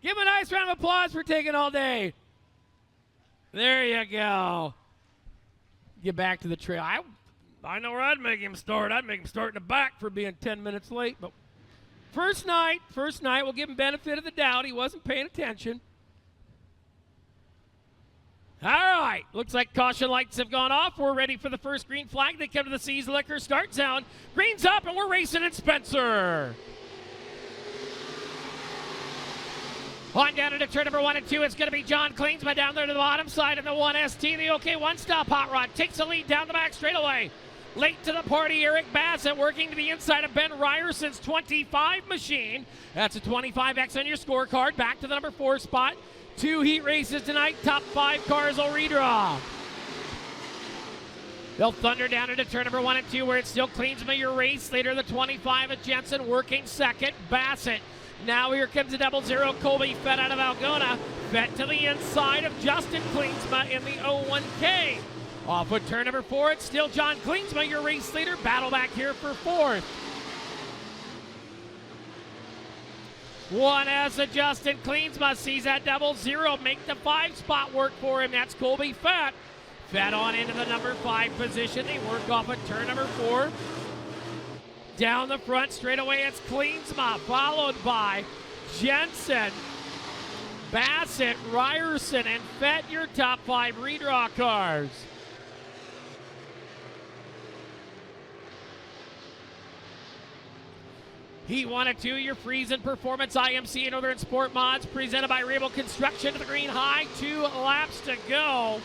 Give him a nice round of applause for taking all day. There you go. Get back to the trail. I know where I'd make him start. I'd make him start in the back for being 10 minutes late. But first night, we'll give him benefit of the doubt. He wasn't paying attention. All right, looks like caution lights have gone off. We're ready for the first green flag. They come to the Seas Liquor start zone. Green's up, and we're racing in Spencer. On down into turn number 1 and 2, it's going to be John Kleensma down there to the bottom side of the 1ST. The OK one-stop hot rod takes the lead down the back straightaway. Late to the party, Eric Bassett working to the inside of Ben Ryerson's 25 machine. That's a 25X on your scorecard. Back to the number 4 spot. 2 heat races tonight. Top 5 cars will redraw. They'll thunder down into turn number 1 and 2 where it's still Kleensma your race. Later the 25 of Jensen working second. Bassett. Now here comes the 00 Colby Fett out of Algona. Fett to the inside of Justin Kleensma in the 01K. Off with turn number 4, it's still John Kleensma, your race leader. Battle back here for 4th. One as a Justin Kleensma sees that 00 make the 5 spot work for him. That's Colby Fett. Fett on into the number 5 position. They work off at turn number 4. Down the front straightaway, it's Kleensma, followed by Jensen, Bassett, Ryerson, and Fett, your top 5 redraw cars. Heat 1 and 2, your Friesen Performance IMCA Northern SportMods, presented by Rebel Construction to the green high. 2 laps to go.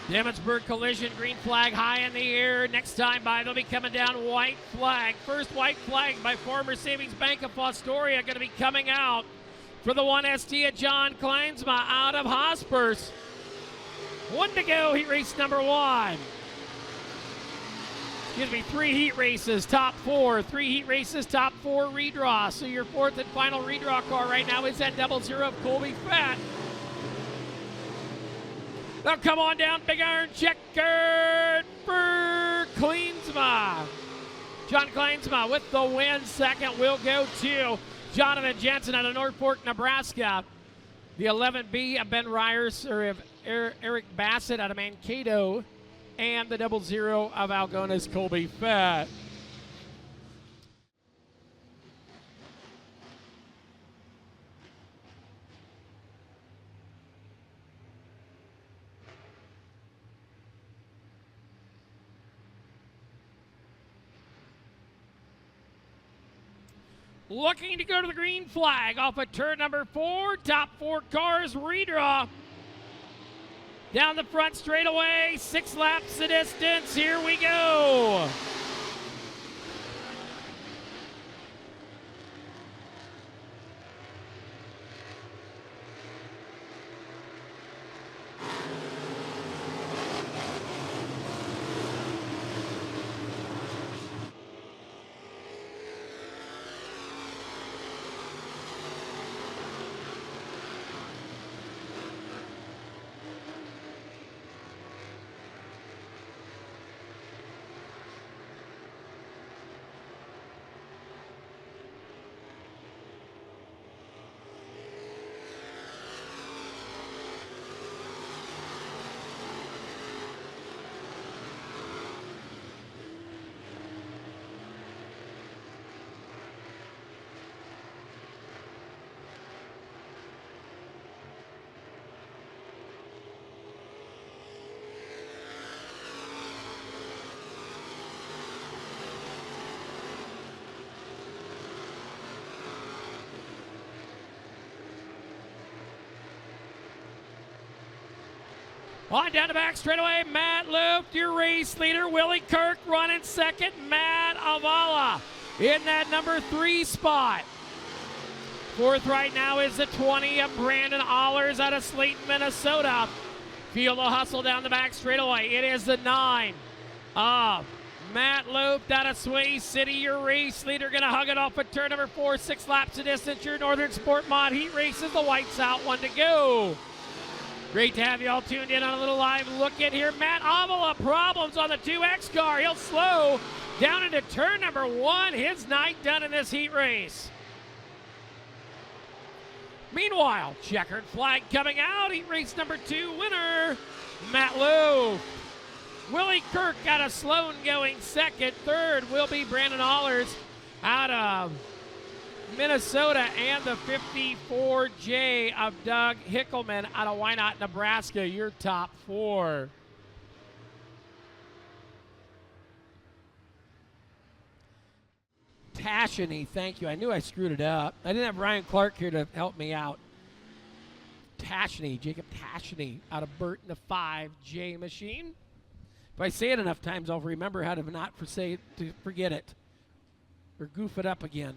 Emmetsburg collision, green flag high in the air. Next time by, they'll be coming down white flag. First white flag by former Savings Bank of Fostoria going to be coming out for the 1ST at John Kleensma out of Hospers. 1 to go, heat race number 1. Excuse me, 3 heat races, top 4. 3 heat races, top 4 redraw. So your 4th and final redraw car right now is that 00 of Colby Fett. Now come on down, big iron checkered for Kleensma. John Kleensma with the win. Second will go to Jonathan Jensen out of North Fork, Nebraska. The 11B of Ben Ryers, or of Eric Bassett out of Mankato. And the 00 of Algona's Colby Fett. Looking to go to the green flag off of turn number 4. Top 4 cars redraw. Down the front straightaway, 6 laps the distance. Here we go. On down the back straightaway, Matt Luft, your race leader. Willie Kirk running second. Matt Avala in that number 3 spot. 4th right now is the 20 of Brandon Allers out of Slayton, Minnesota. Feel the hustle down the back straightaway. It is the 9 of Matt Luft out of Sway City, your race leader. Going to hug it off at turn number 4. 6 laps of distance. Your Northern Sport Mod heat races. The white's out, 1 to go. Great to have you all tuned in on a little live look at here. Matt Avala, problems on the 2X car. He'll slow down into turn number 1. His night done in this heat race. Meanwhile, checkered flag coming out. Heat race number 2 winner, Matt Lowe. Willie Kirk out of Sloan going second. Third will be Brandon Allers out of Minnesota, and the 54J of Doug Hickelman out of Wynot, Nebraska, your top 4. Tashany, thank you. I knew I screwed it up. I didn't have Ryan Clark here to help me out. Tashany, Jacob Tashany out of Burton, the 5J machine. If I say it enough times, I'll remember how to not forget it or goof it up again.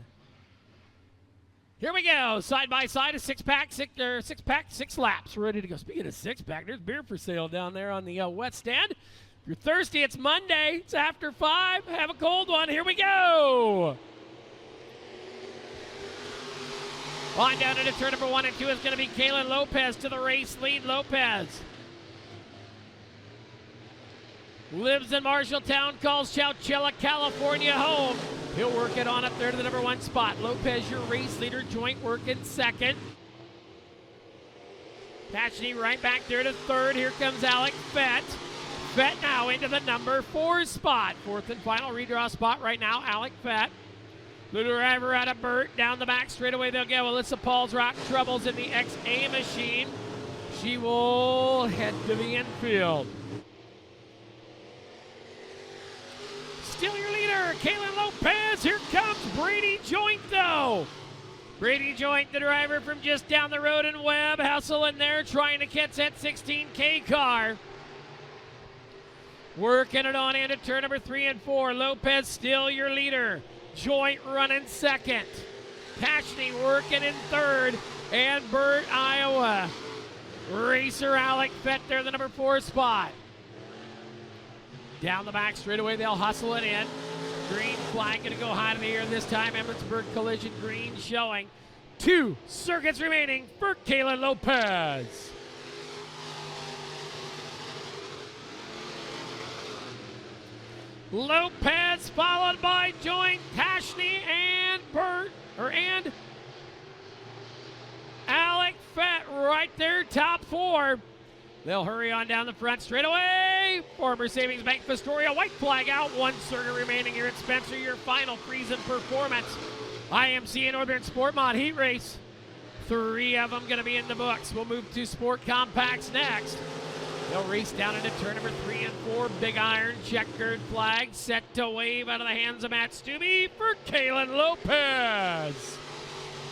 Here we go, side by side, a six-pack, 6 laps. We're ready to go. Speaking of six-pack, there's beer for sale down there on the wet stand. If you're thirsty, it's Monday. It's after 5. Have a cold one. Here we go. On down into turn number 1 and 2 is going to be Kalen Lopez to the race lead. Lopez lives in Marshalltown, calls Chowchilla, California home. He'll work it on up there to the number 1 spot. Lopez, your race leader, joint work in second. Tashany right back there to third. Here comes Alec Fett. Fett now into the number 4 spot. 4th and final redraw spot right now, Alec Fett. The driver out of Burt, down the back straightaway they'll go. Alyssa Paul's Rock Troubles in the XA machine. She will head to the infield. Still your leader, Kalen Lopez. Here comes Brady Joint, though. Brady Joint, the driver from just down the road in Webb, hustling there, trying to catch that 16K car. Working it on into turn number 3 and 4. Lopez still your leader. Joint running second. Tashany working in third. And Burt, Iowa. Racer Alec Fett there, the number 4 spot. Down the back straightaway, they'll hustle it in. Green flag going to go high to the air this time. Emmetsburg collision green showing. 2 circuits remaining for Kalen Lopez. Lopez followed by Joint, Tashany, and and Alec Fett right there, top 4. They'll hurry on down the front straightaway. Former Savings Bank Fostoria, white flag out. 1 circuit remaining here at Spencer. Your final Friesen performance. IMCA Northern SportMod heat race. 3 of them going to be in the books. We'll move to Sport Compacts next. They'll race down into turn number 3 and 4. Big iron, checkered flag, set to wave out of the hands of Matt Stubbe for Kalen Lopez.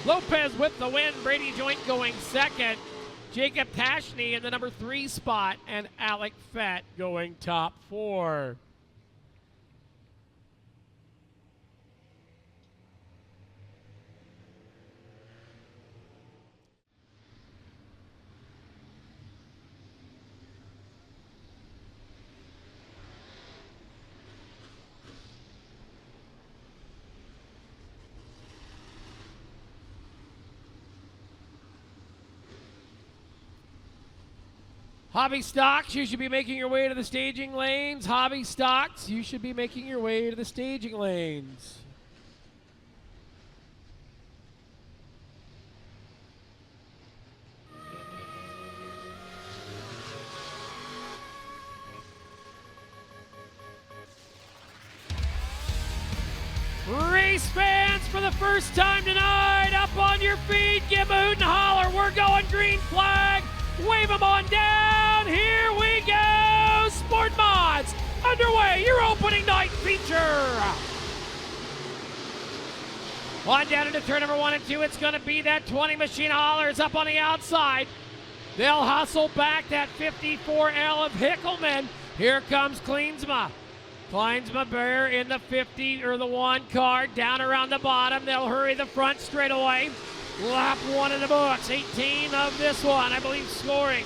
Lopez with the win. Brady Joint going second. Jacob Tashany in the number 3 spot, and Alec Fett going top 4. Hobby Stocks, you should be making your way to the staging lanes. Hobby Stocks, you should be making your way to the staging lanes. Race fans, for the first time tonight, up on your feet, give a hoot and holler. We're going green flag. Wave them on down. Here we go. SportMods underway. Your opening night feature. On down into turn number 1 and 2. It's going to be that 20 machine hollers up on the outside. They'll hustle back that 54L of Hickelman. Here comes Kleensma. Kleensma Bear in the 50 or the 1 car down around the bottom. They'll hurry the front straight away. Lap 1 in the books, 18 of this one, I believe, scoring.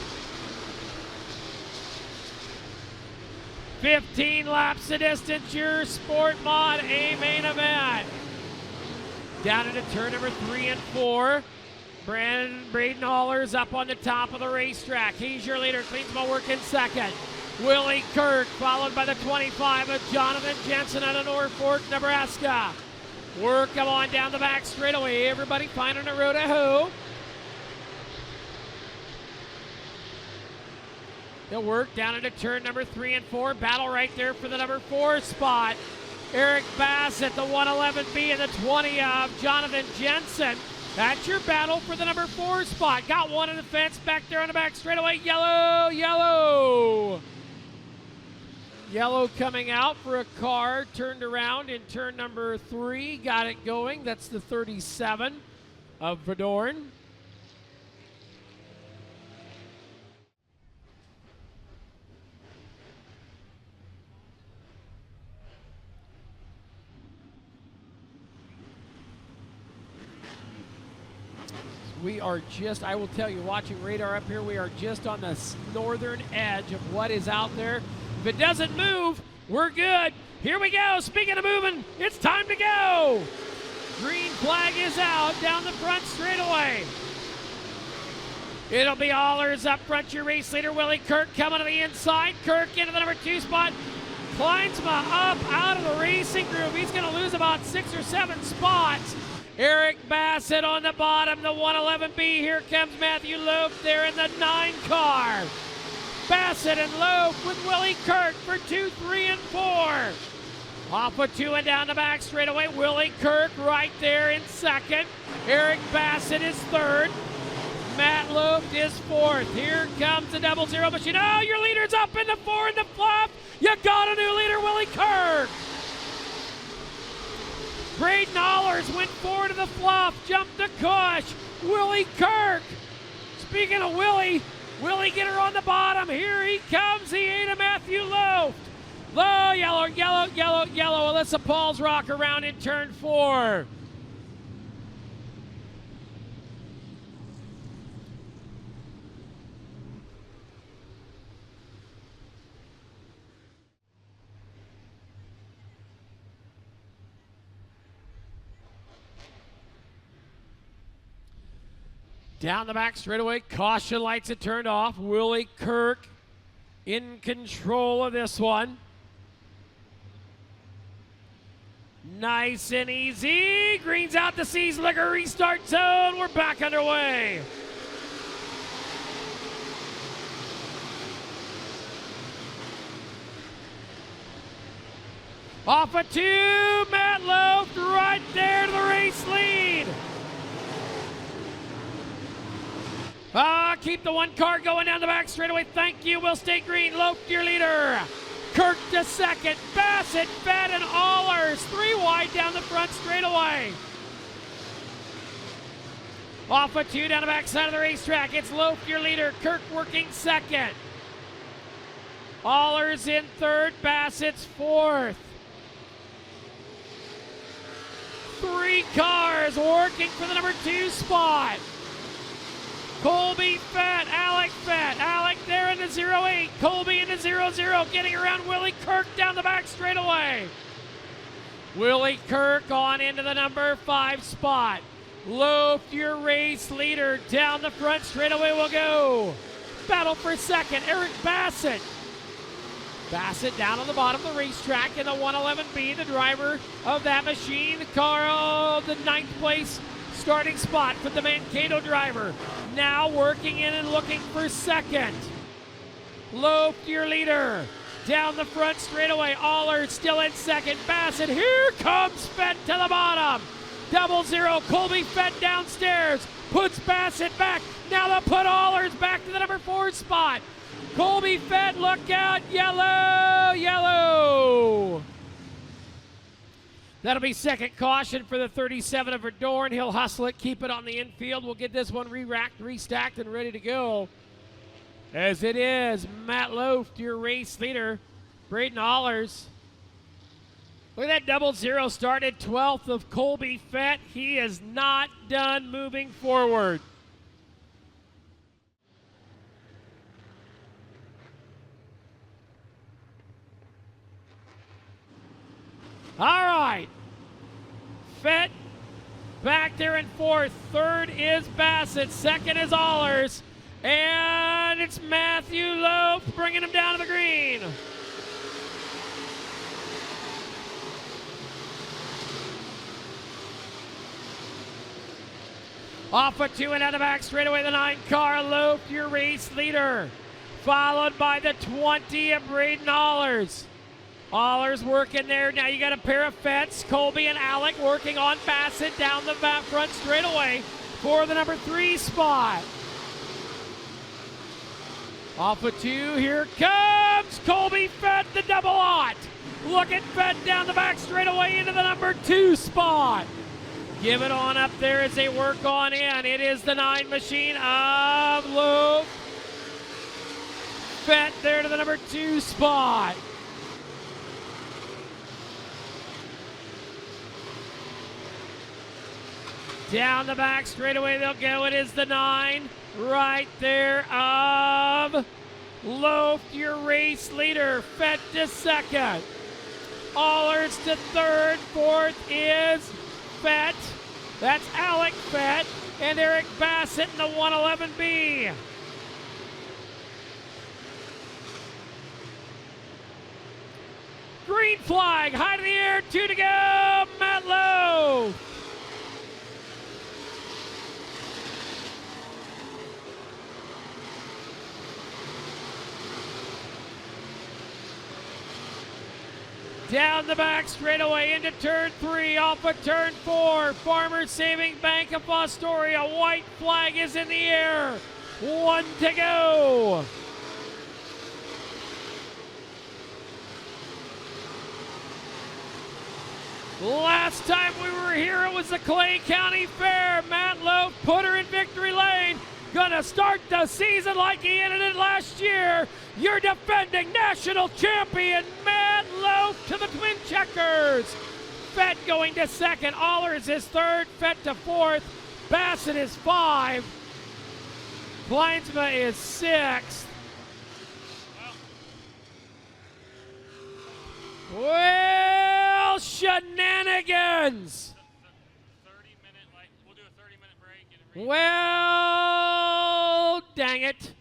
15 laps the distance, your SportMod A main event. Down into turn number 3 and 4. Braden Allers up on the top of the racetrack. He's your leader. Kleensma working second. Willie Kirk, followed by the 25 of Jonathan Jensen out of Norfolk, Nebraska. Work them on down the back straightaway. Everybody finding a road to hoe. He'll work down into turn number 3 and 4. Battle right there for the number 4 spot. Eric Bassett, the 111B and the 20 of Jonathan Jensen. That's your battle for the number 4 spot. Got one in the fence back there on the back straightaway. Yellow, yellow. Yellow coming out for a car turned around in turn number 3. Got it going. That's the 37 of Verdorn. We are just, I will tell you, watching radar up here, we are just on the northern edge of what is out there. If it doesn't move, we're good. Here we go. Speaking of moving, it's time to go. Green flag is out down the front straightaway. It'll be Allers up front, your race leader, Willie Kirk coming to the inside. Kirk into the number 2 spot. Kleinsma up out of the racing groove. He's going to lose about 6 or 7 spots. Eric Bassett on the bottom, the 111B. Here comes Matthew Loaf there in the 9 car. Bassett and Loaf with Willie Kirk for 2, 3, and 4. Off of 2 and down the back straightaway. Willie Kirk right there in 2nd. Eric Bassett is 3rd. Matt Loaf is 4th. Here comes the 00 machine. Oh, your leader's up in the 4 in the flop. You got a new leader, Willie Kirk. Braden Allers went 4 to the fluff, jumped the cush. Willie Kirk. Speaking of Willie get her on the bottom. Here he comes, the 8 of Matthew Loaf. Low, yellow, yellow, yellow, yellow. Alyssa Paul's rock around in turn 4. Down the back straightaway, caution lights are turned off. Willie Kirk in control of this one. Nice and easy. Green's out the Seas Liquor restart zone. We're back underway. Off of 2, Matt Loaf right there to the race lead. Keep the 1 car going down the back straightaway. Thank you. We'll stay green. Loaf, your leader. Kirk to 2nd. Bassett, Fett, and Allers 3 wide down the front straightaway. Off of 2 down the back side of the racetrack. It's Loaf, your leader. Kirk working 2nd. Allers in 3rd. Bassett's 4th. 3 cars working for the number 2 spot. Colby Fett, Alec there in the 08. Colby in the 00, getting around Willie Kirk down the back straightaway. Willie Kirk on into the number 5 spot. Loaf, your race leader, down the front straightaway will go. Battle for 2nd, Eric Bassett. Bassett down on the bottom of the racetrack in the 111B, the driver of that machine. The car, the 9th place starting spot for the Mankato driver. Now working in and looking for 2nd. Loaf, your leader. Down the front straightaway. Allers still in 2nd. Bassett. Here comes Fett to the bottom. 00. Colby Fett downstairs. Puts Bassett back. Now they'll put Allers back to the number 4 spot. Colby Fett, look out. Yellow, yellow. That'll be 2nd caution for the 37 of Verdorn. He'll hustle it, keep it on the infield. We'll get this one re-racked, restacked, and ready to go. As it is, Matt Loaf, your race leader. Braden Allers. Look at that 00 started 12th of Colby Fett. He is not done moving forward. All right. Fett back there in 4th. 3rd is Bassett. 2nd is Allers. And it's Matthew Loaf bringing him down to the green. Off of 2 and out of the back straightaway, the 9 car. Loaf, your race leader. followed by the 20 of Braden Allers. Allers working there. Now you got a pair of Fets, Colby and Alec working on Bassett down the front straightaway for the number 3 spot. Off of 2, here comes Colby Fett, the double aught. Look at Fett down the back straightaway into the number 2 spot. Give it on up there as they work on in. It is the 9 machine of Luke. Fett there to the number 2 spot. Down the back straightaway they'll go. It is the 9 right there of Loaf, your race leader. Fett to second. Allers to third. Fourth is Fett. That's Alec Fett and Eric Bassett in the 111B. Green flag, high to the air, 2 to go, Matt Lowe. Down the back straightaway into turn 3, off of turn 4. Farmers Saving Bank of Fostoria. White flag is in the air. 1 to go. Last time we were here, it was the Clay County Fair. Matt Lowe put her in victory lane. Gonna start the season like he ended it last year. Your defending national champion, Matt Lowe to the Twin Checkers. Fett going to second. Allers is third. Fett to fourth. Bassett is 5. Kleinsma is 6th. Well, shenanigans. We'll do a 30-minute break. Well, dang it.